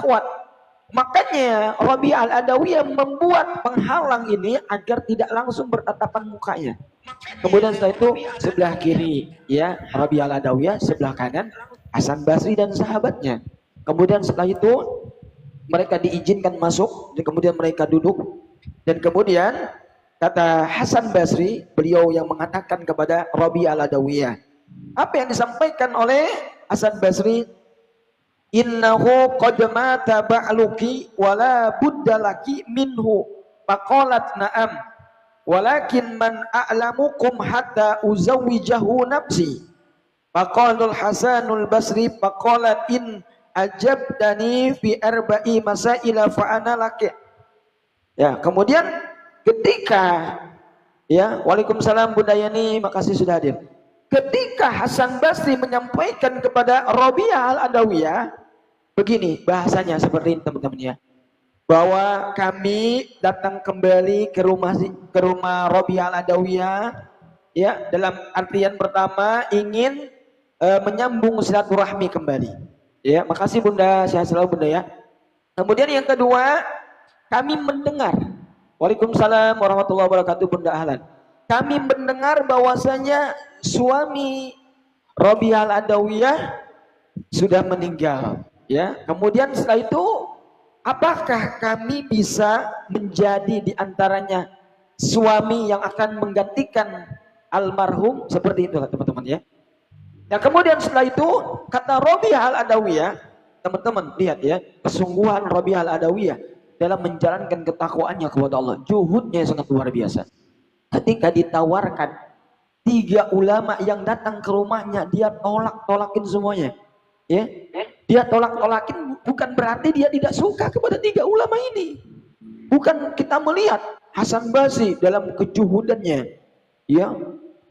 akhwat. Makanya Rabi' al-Adawiyah membuat penghalang ini agar tidak langsung bertatapan mukanya. Kemudian setelah itu sebelah kiri ya Rabi' al-Adawiyah, sebelah kanan Hasan Basri dan sahabatnya. Kemudian setelah itu mereka diizinkan masuk dan kemudian mereka duduk, dan kemudian kata Hasan Basri, beliau yang mengatakan kepada Rabi' al-Adawiyah, apa yang disampaikan oleh Hasan Basri, innahu qad mata ba'luki wala buddalaki minhu faqalat na'am walakin man a'lamukum hatta uzawwijahu nafsi faqalul Hasanul Basri faqalat in ajabtani fi arba'i masaila fa'ana laki. Ya, kemudian ketika ya, Waalaikumsalam Bunda Yani, makasih sudah hadir. Ketika Hasan Basri menyampaikan kepada Rabi'ah al-Adawiyah, begini bahasanya seperti ini teman-teman ya, bahwa kami datang kembali ke rumah Rabi'ah al-Adawiyah ya, dalam artian pertama ingin menyambung silaturahmi kembali. Ya, makasih Bunda, sehat selalu Bunda ya. Kemudian yang kedua, kami mendengar, Waalaikumsalam warahmatullahi wabarakatuh Bunda Ahlan. Kami mendengar bahwasanya suami Rabi'ah al-Adawiyah sudah meninggal. Ya, kemudian setelah itu apakah kami bisa menjadi diantaranya suami yang akan menggantikan almarhum, seperti itulah teman-teman ya. Nah kemudian setelah itu kata Rabi'ah al-Adawiyah, teman-teman lihat ya, kesungguhan Rabi'ah al-Adawiyah dalam menjalankan ketakwaannya kepada Allah, juhudnya sangat luar biasa. Ketika ditawarkan 3 ulama yang datang ke rumahnya, dia tolakin semuanya. Ya, dia tolakin bukan berarti dia tidak suka kepada 3 ulama ini. Bukan kita melihat Hasan Basri dalam kejuhudannya, ya,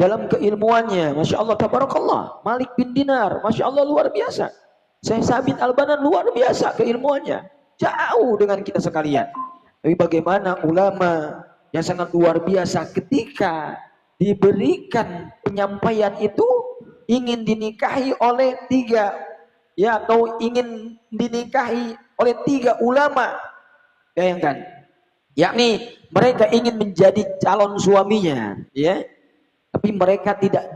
dalam keilmuannya, masya Allah tabarakallah. Malik bin Dinar, masya Allah luar biasa. Syekh Sabit Al-Banan luar biasa keilmuannya, jauh dengan kita sekalian. Tapi bagaimana ulama yang sangat luar biasa ketika diberikan penyampaian itu ingin dinikahi oleh 3 ya, atau ingin dinikahi oleh 3 ulama, bayangkan, yakni mereka ingin menjadi calon suaminya ya, tapi mereka tidak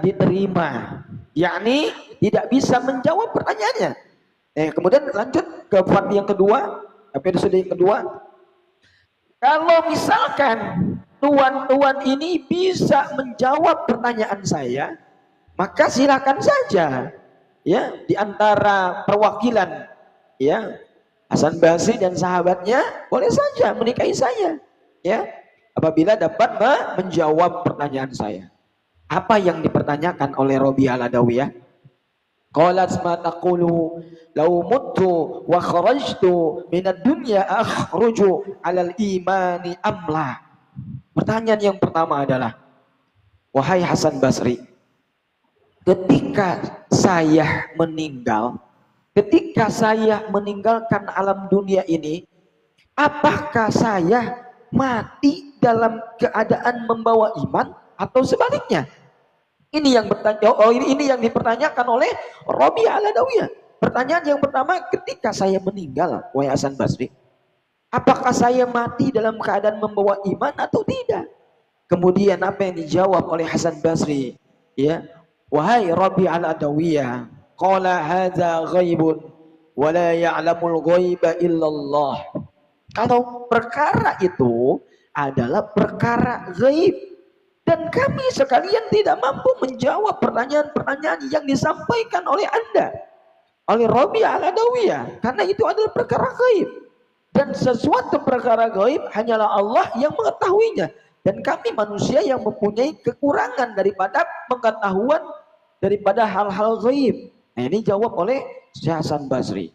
diterima, yakni tidak bisa menjawab pertanyaannya. Kemudian lanjut ke part yang kedua, episode yang kedua, kalau misalkan tuan-tuan ini bisa menjawab pertanyaan saya, maka silakan saja ya, di antara perwakilan ya Hasan Basri dan sahabatnya boleh saja menikahi saya ya, apabila dapat menjawab pertanyaan saya. Apa yang dipertanyakan oleh Rabi'ah al-Adawiyah? Qalat ma taqulu law muttu wa kharajtu minad dunya akhruju 'alal imani amla. Pertanyaan yang pertama adalah, wahai Hasan Basri, ketika saya meninggal, ketika saya meninggalkan alam dunia ini, apakah saya mati dalam keadaan membawa iman atau sebaliknya? Ini yang ini yang dipertanyakan oleh Rabi'ah al-Adawiyah. Pertanyaan yang pertama, ketika saya meninggal, wahai Hasan Basri, apakah saya mati dalam keadaan membawa iman atau tidak? Kemudian apa yang dijawab oleh Hasan Basri? Ya, wahai Rabi'ah al-Adawiyah, qala hadza ghaibun wa la ya'lamul ghaiba illallah. Kalau perkara itu adalah perkara gaib dan kami sekalian tidak mampu menjawab pertanyaan-pertanyaan yang disampaikan oleh Anda, oleh Rabi'ah al-Adawiyah, karena itu adalah perkara gaib. Dan sesuatu perkara gaib hanyalah Allah yang mengetahuinya, dan kami manusia yang mempunyai kekurangan daripada pengetahuan daripada hal-hal gaib. Nah, ini jawab oleh Syekh Hasan Basri.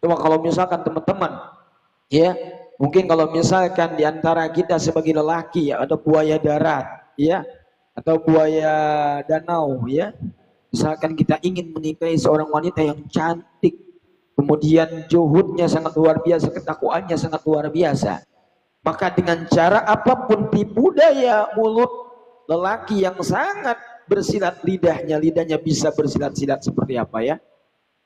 Cuma kalau misalkan teman-teman ya, mungkin kalau misalkan diantara kita sebagai lelaki ya, ada buaya darat ya, atau buaya danau ya, misalkan kita ingin menikahi seorang wanita yang cantik, kemudian juhudnya sangat luar biasa, ketakwaannya sangat luar biasa, maka dengan cara apapun, tipu daya mulut lelaki yang sangat bersilat lidahnya bisa bersilat-silat seperti apa ya,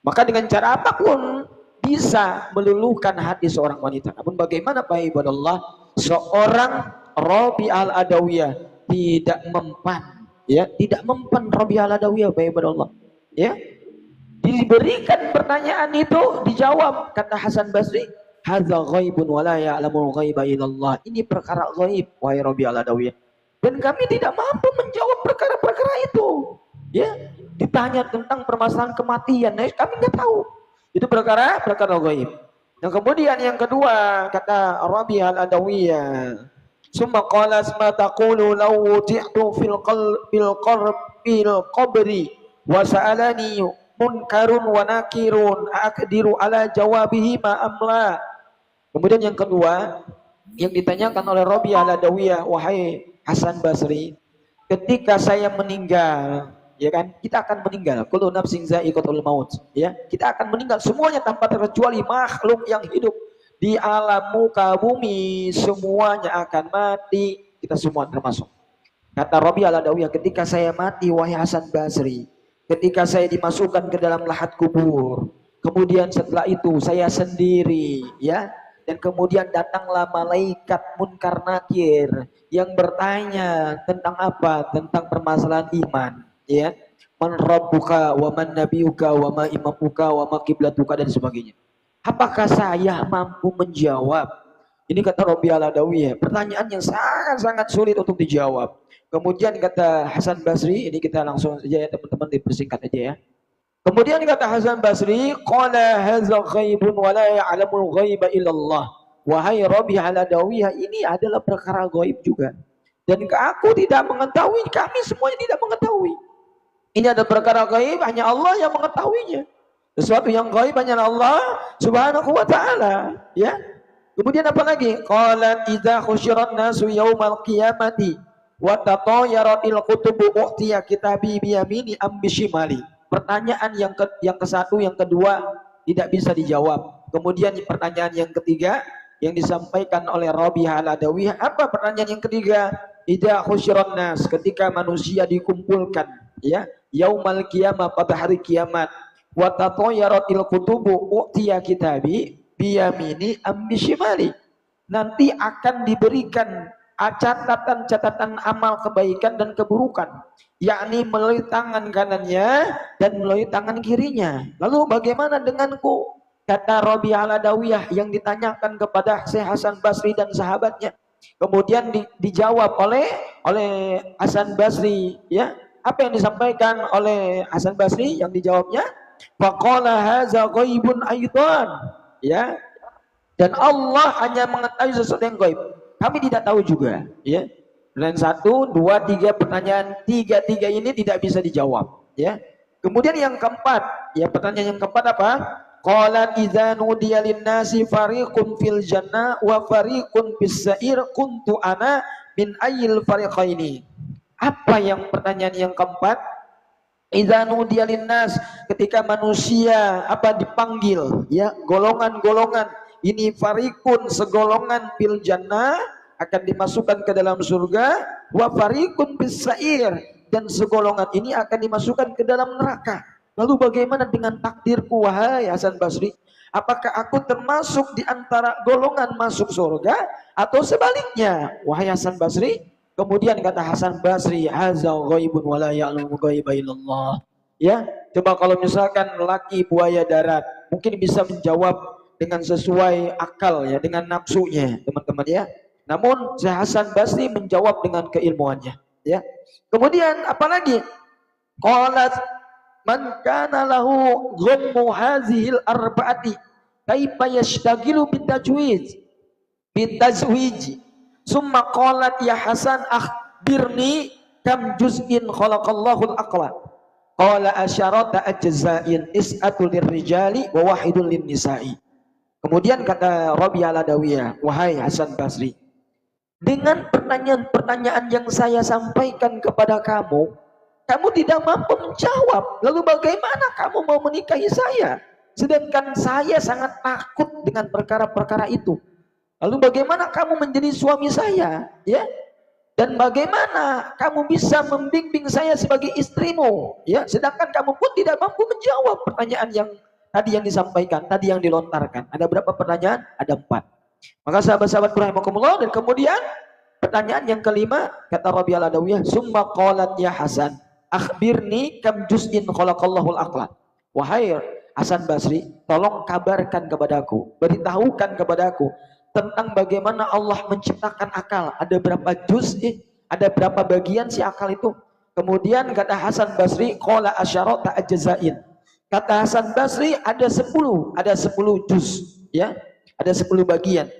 Maka dengan cara apapun bisa meluluhkan hati seorang wanita. Namun bagaimana Pak ibadallah seorang Rabi al-Adawiyah tidak mempan, ya, tidak mempan Rabi al-Adawiyah Pak ibadallah. Ya, diberikan pertanyaan itu dijawab, kata Hasan Basri, hadza ghaibun wa la ya'lamul ghaiba illallah. Ini perkara ghaib wahai Rabi al-Adawiyah. Dan kami tidak mampu menjawab perkara-perkara itu. Ya, ditanya tentang permasalahan kematian, kami nggak tahu. Itu perkara ghaib. Yang kemudian yang kedua kata Rabi al-Adawiyah, summa qala asma taqulu law wuti'tu fil qabri wa sa'alani munkarun wa nakirun aqdiru ala jawabihi ma amla. Kemudian yang kedua yang ditanyakan oleh Rabi al-Adawiyah, wahai Hasan Basri, ketika saya meninggal, ya kan, kita akan meninggal, kullu nafsin za'iqatul maut, ya, kita akan meninggal semuanya tanpa terkecuali, makhluk yang hidup di alam muka bumi semuanya akan mati, kita semua termasuk. Kata Rabi al-Adawiyah, ketika saya mati wahai Hasan Basri, ketika saya dimasukkan ke dalam lahat kubur, kemudian setelah itu saya sendiri, ya, dan kemudian datanglah malaikat munkar nakir yang bertanya tentang apa? Tentang permasalahan iman, ya. Man rabbuka wa man nabiyuka wa ma imamuka wa ma kiblatuka dan sebagainya. Apakah saya mampu menjawab? Ini kata Rabi al-Adawiyah, pertanyaan yang sangat-sangat sulit untuk dijawab. Kemudian kata Hasan Basri, ini kita langsung saja ya teman-teman, dipersingkat aja ya. Kemudian kata Hasan Basri, qala hadza ghaibun wa la ya'lamul ghaiba illallah. Wahai Rabi al-Adawiyah, ini adalah perkara gaib juga. Dan aku tidak mengetahui, kami semuanya tidak mengetahui. Ini ada perkara gaib, hanya Allah yang mengetahuinya. Sesuatu yang gaib hanya Allah Subhanahu wa taala, ya. Kemudian apa lagi? Qala idza khusyiran nasu yaumal qiyamati wa tatayaratil kutubu u'tiya kitabi bi yamini am bishimali. Pertanyaan yang ke satu, yang kedua tidak bisa dijawab. Kemudian pertanyaan yang ketiga yang disampaikan oleh Rabi al-Adawiyah, apa pertanyaan yang ketiga? Idza khusyiran nas, ketika manusia dikumpulkan, ya, yaumal qiyamah, pada hari kiamat, wa tatayaratil kutubu u'tiya kitabi biyamini ambishimali, nanti akan diberikan catatan-catatan amal kebaikan dan keburukan, yakni melalui tangan kanannya dan melalui tangan kirinya. Lalu bagaimana denganku? Kata Rabi al-Adawiyah yang ditanyakan kepada Syekh Hasan Basri dan sahabatnya. Kemudian dijawab oleh Hasan Basri, ya. Apa yang disampaikan oleh Hasan Basri? Yang dijawabnya, faqala hadza ghaibun aidan, ya. Dan Allah hanya mengetahui sesuatu yang gaib. Kami tidak tahu juga, ya. Dan 1, 2, 3 pertanyaan, tiga ini tidak bisa dijawab, ya. Kemudian yang keempat, ya, pertanyaan yang keempat apa? Qala idza nudiya lin-nasi fariqun fil jannah wa fariqun fis sa'ir kuntu ana min ayyil fariqaini. Apa yang pertanyaan yang keempat? Idza nudiya lin-nas, ketika manusia apa dipanggil, ya, golongan-golongan ini, fariqun segolongan fil jannah akan dimasukkan ke dalam surga, wa fariqun fis sa'ir, dan segolongan ini akan dimasukkan ke dalam neraka. Lalu bagaimana dengan takdirku wahai Hasan Basri? Apakah aku termasuk di antara golongan masuk surga atau sebaliknya wahai Hasan Basri? Kemudian kata Hasan Basri, hadza ghaibun wa la ya'lamu ghaiba illallah. Ya, coba kalau misalkan laki buaya darat mungkin bisa menjawab dengan sesuai akal, ya, dengan nafsunya, teman-teman, ya. Namun Syekh Hasan Basri menjawab dengan keilmuannya, ya. Kemudian apalagi? Qalat man kana lahu ghammu hazihil arba'ati kaifa yashtagilu bitajwij summa qalat ya Hasan akhbirni kam juz'in khalaqallahu al-aqla qala asyarata ajza'in is'atul lirrijali wa wahidul linnisa'i. Kemudian kata Rabi al-Adawiyah, wahai Hasan Basri, dengan pertanyaan-pertanyaan yang saya sampaikan kepada kamu, kamu tidak mampu menjawab. Lalu bagaimana kamu mau menikahi saya? Sedangkan saya sangat takut dengan perkara-perkara itu. Lalu bagaimana kamu menjadi suami saya? Ya? Dan bagaimana kamu bisa membimbing saya sebagai istrimu? Ya? Sedangkan kamu pun tidak mampu menjawab pertanyaan tadi yang disampaikan, tadi yang dilontarkan. Ada berapa pertanyaan? Ada 4. Maka sahabat-sahabat rahimakumullah, dan kemudian pertanyaan yang kelima, kata Rabi al-Adawiyah, summa qalat ya Hasan, akhbirni kam juz'in khalaqallahul aqla. Wahai Hasan Basri, tolong kabarkan kepadaku, beritahukan kepadaku tentang bagaimana Allah menciptakan akal. Ada berapa juz, ada berapa bagian si akal itu? Kemudian kata Hasan Basri, qala asyarata ajzain. Kata Hasan Basri ada 10 juz, ya. Ada 10 bagian.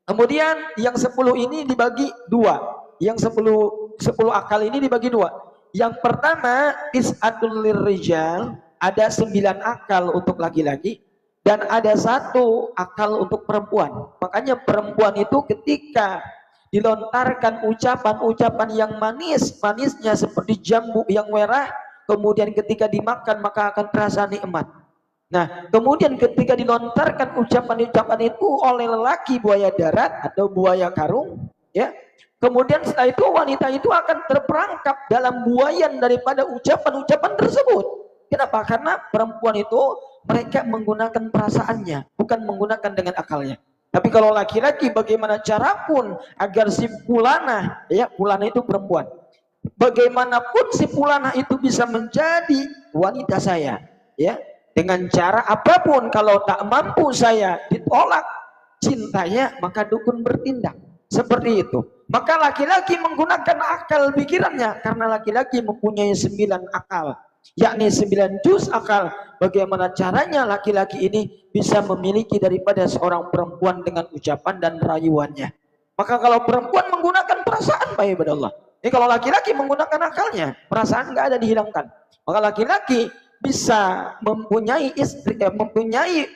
Kemudian yang 10 ini dibagi 2. Yang 10 akal ini dibagi 2. Yang pertama is'atul lirrijal, ada 9 akal untuk laki-laki dan ada 1 akal untuk perempuan. Makanya perempuan itu ketika dilontarkan ucapan-ucapan yang manisnya seperti jambu yang merah, kemudian ketika dimakan maka akan terasa nikmat. Nah, kemudian ketika dilontarkan ucapan-ucapan itu oleh lelaki buaya darat atau buaya karung, ya, kemudian setelah itu wanita itu akan terperangkap dalam buayan daripada ucapan-ucapan tersebut. Kenapa? Karena perempuan itu mereka menggunakan perasaannya, bukan menggunakan dengan akalnya. Tapi kalau laki-laki, bagaimana cara pun agar si fulana, ya, fulana itu perempuan, bagaimanapun si fulana itu bisa menjadi wanita saya, ya, dengan cara apapun. Kalau tak mampu saya ditolak cintanya, maka dukun bertindak. Seperti itu. Maka laki-laki menggunakan akal pikirannya, karena laki-laki mempunyai 9 akal, yakni 9 juz akal. Bagaimana caranya laki-laki ini bisa memiliki daripada seorang perempuan dengan ucapan dan rayuannya. Maka kalau perempuan menggunakan perasaan, Pak ibadah Allah. Ini kalau laki-laki menggunakan akalnya, perasaan nggak ada dihilangkan. Maka laki-laki bisa mempunyai istri, mempunyai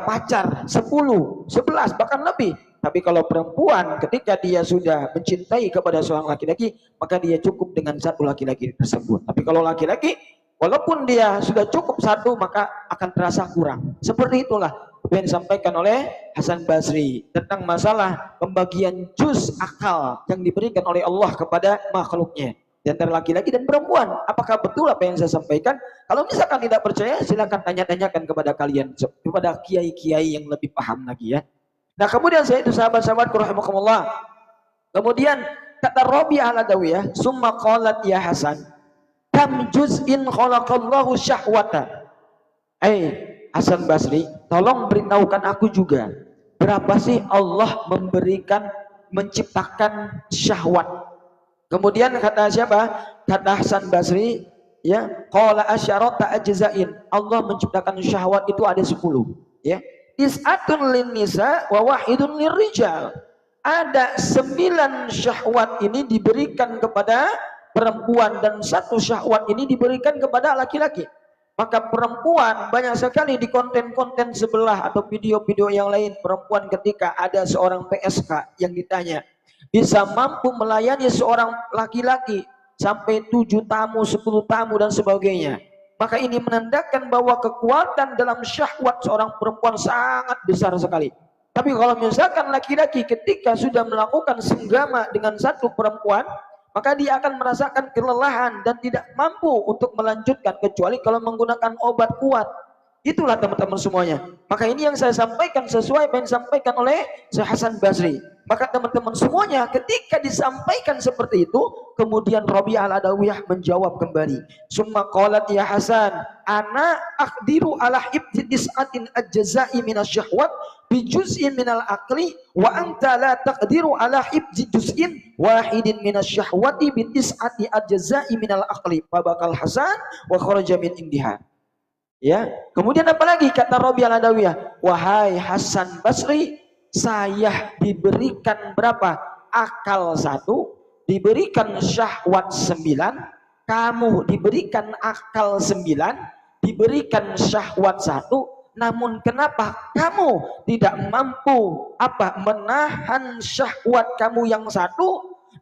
pacar 10, 11 bahkan lebih. Tapi kalau perempuan ketika dia sudah mencintai kepada seorang laki-laki, maka dia cukup dengan 1 laki-laki tersebut. Tapi kalau laki-laki walaupun dia sudah cukup 1, maka akan terasa kurang. Seperti itulah yang disampaikan oleh Hasan Basri tentang masalah pembagian juz akal yang diberikan oleh Allah kepada makhluknya di antara laki-laki dan perempuan. Apakah betul apa yang saya sampaikan? Kalau misalkan tidak percaya, silakan tanya-tanyakan kepada kalian, kepada kiai-kiai yang lebih paham lagi, ya. Nah, kemudian saya itu sahabat-sahabatku rahimakumullah. Kemudian kata Rabi al-Adawiyah, summa qalat ya Hasan, kam juz'in khalaqallahu syahwata. Hasan Basri, tolong beritahukan aku juga, berapa sih Allah menciptakan syahwat? Kemudian kata siapa? Kata Hasan Basri, ya, qala asyarata ajzain. Allah menciptakan syahwat itu ada 10, ya. Tis'atun lin nisa wa wahidun lirrijal. Ada 9 syahwat ini diberikan kepada perempuan dan 1 syahwat ini diberikan kepada laki-laki. Maka perempuan banyak sekali di konten-konten sebelah atau video-video yang lain, perempuan ketika ada seorang PSK yang ditanya, bisa mampu melayani seorang laki-laki sampai 7 tamu, 10 tamu dan sebagainya. Maka ini menandakan bahwa kekuatan dalam syahwat seorang perempuan sangat besar sekali. Tapi kalau misalkan laki-laki ketika sudah melakukan senggama dengan 1 perempuan, maka dia akan merasakan kelelahan dan tidak mampu untuk melanjutkan kecuali kalau menggunakan obat kuat. Itulah teman-teman semuanya. Maka ini yang saya sampaikan sesuai yang disampaikan oleh Syekh Hasan Basri. Maka teman-teman semuanya ketika disampaikan seperti itu, kemudian Rabi al-Adawiyah menjawab kembali. Summa qalat ya Hasan, ana aqdiru ala ibti tis'atin ajza'i minasyahwat bi juz'in minal aqli wa anta la taqdiru ala ibti juz'in wahidin minasyahwati bi tis'ati ajza'i minal aqli. Fabakal Hasan wa kharaja min indiha. Ya, kemudian apalagi kata Rabi al-Adawiyah, wahai Hasan Basri, saya diberikan berapa? Akal 1, diberikan syahwat 9, kamu diberikan akal 9, diberikan syahwat 1, namun kenapa kamu tidak mampu menahan syahwat kamu yang 1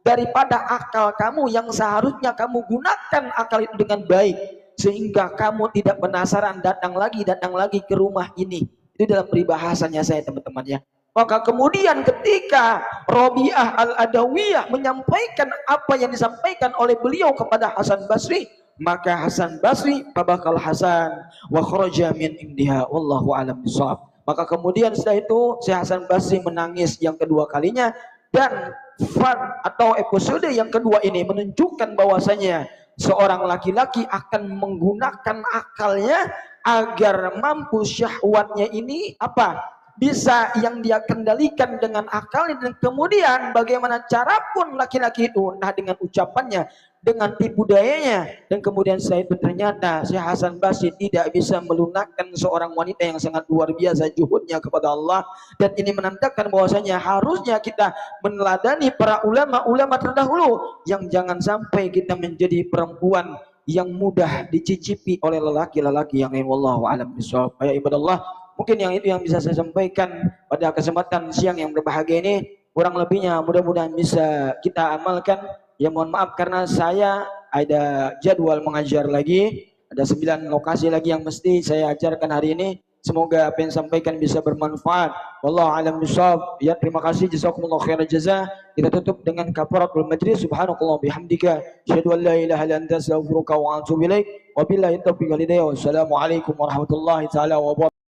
daripada akal kamu yang seharusnya kamu gunakan akal itu dengan baik, sehingga kamu tidak penasaran datang lagi ke rumah ini. Itu dalam peribahasanya saya, teman-teman, ya. Maka kemudian ketika Rabi'ah al-Adawiyah menyampaikan apa yang disampaikan oleh beliau kepada Hasan Basri, maka Hasan Basri fabakal Hasan wa kharaja min indiha wallahu alam bisawab. Maka kemudian setelah itu si Hasan Basri menangis yang kedua kalinya, dan far atau episode yang kedua ini menunjukkan bahwasanya seorang laki-laki akan menggunakan akalnya agar mampu syahwatnya ini apa? Bisa yang dia kendalikan dengan akal, dan kemudian bagaimana cara pun laki-laki itu nah dengan ucapannya, dengan tipu dayanya, dan kemudian setelah itu ternyata si Hasan Basri tidak bisa melunakkan seorang wanita yang sangat luar biasa juhudnya kepada Allah. Dan ini menandakan bahwasanya harusnya kita meneladani para ulama-ulama terdahulu, yang jangan sampai kita menjadi perempuan yang mudah dicicipi oleh lelaki-lelaki yang wallahu alam bisawab. Ya ibadallah, mungkin yang itu yang bisa saya sampaikan pada kesempatan siang yang berbahagia ini. Kurang lebihnya mudah-mudahan bisa kita amalkan. Ya mohon maaf karena saya ada jadwal mengajar lagi, ada 9 lokasi lagi yang mesti saya ajarkan hari ini. Semoga apa yang sampaikan bisa bermanfaat. Wallahu a'lam bishawab. Ya terima kasih, jazakumullah khairan jazaa. Kita tutup dengan kafaratul majlis. Subhanakallah bihamdika, asyhadu an la ilaha illa anta, astaghfiruka wa atubu ilaik. Wabillahi taufiq wal hidayah. Wassalamualaikum warahmatullahi taala wabarakatuh.